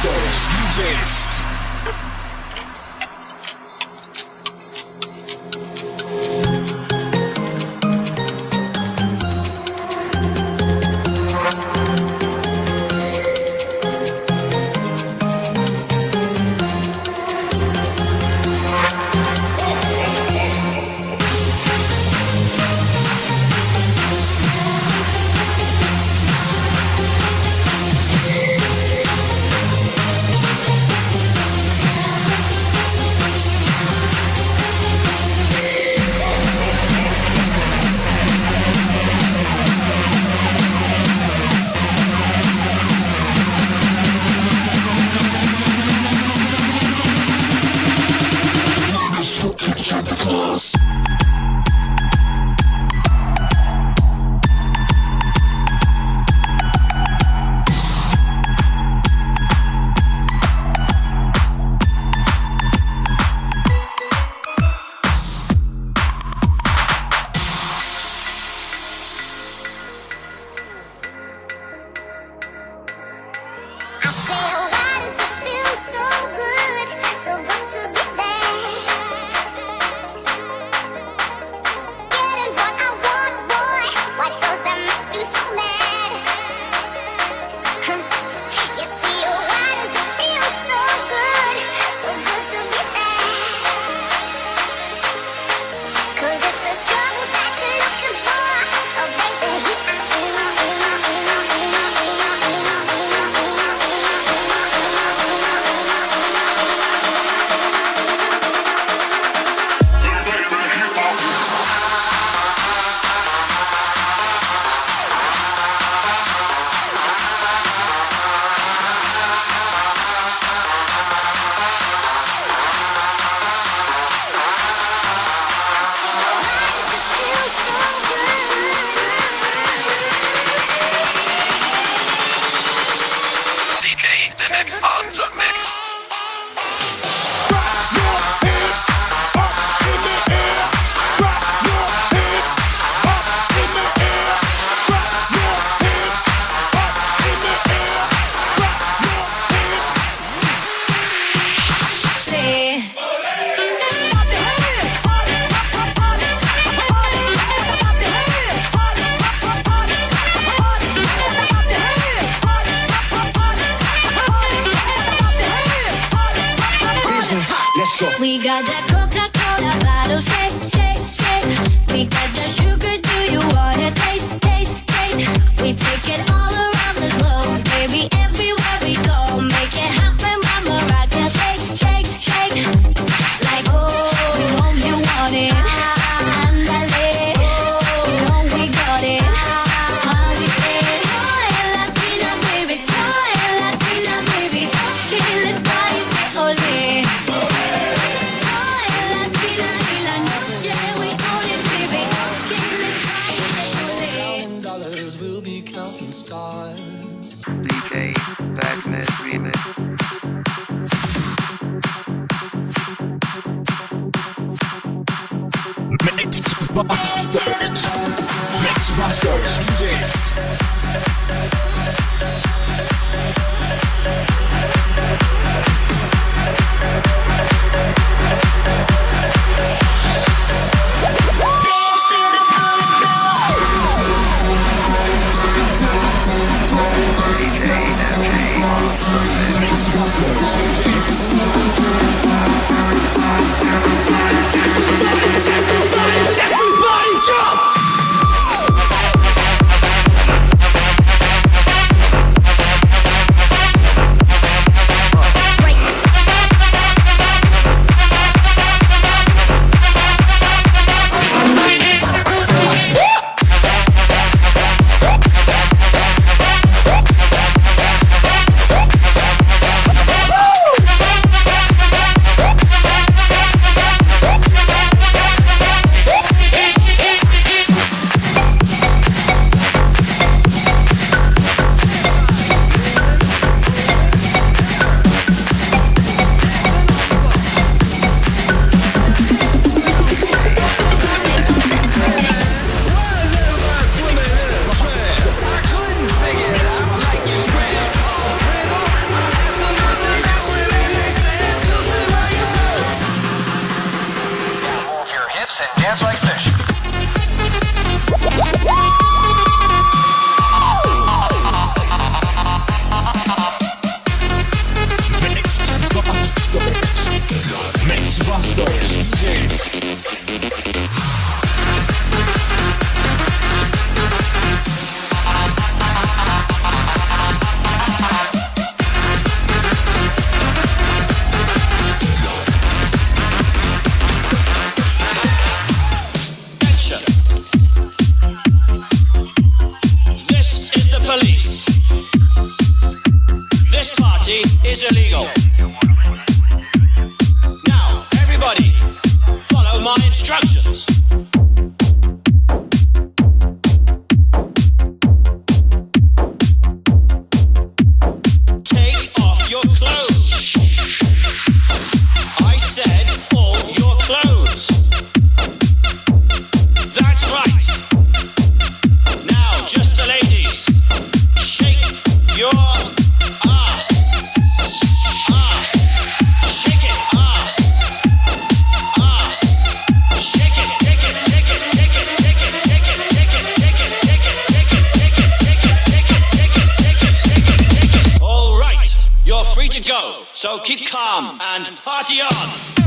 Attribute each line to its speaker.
Speaker 1: Masters DJs.
Speaker 2: We got that Coca-Cola bottle, shake, shake, shake. We got that sugar, do you wanna taste, taste, taste? We take it all around the globe, baby, everywhere we go. Make it happen, mama, rock that shake, shake, shake. Like, oh, you know you want it. Andale, you know we got it. That's why we say, soy Latina, baby, soy Latina, baby. Okay, let's party, say ole.
Speaker 3: DJ Bagsmith Remix.
Speaker 1: Mix Masters DJs.
Speaker 4: Everybody jump! is illegal. Now, everybody, follow my instructions. Take off your clothes. I said all your clothes. That's right. Now, just the ladies. Shake your ass. Ass. Shake it, ass. Ass. Shake it, take it, take it, take it, take it, take it, take it, take it, take it, take it, take it, take it, take it, take it, take it, take it, take it. All right, you're free to go. So keep calm and party on.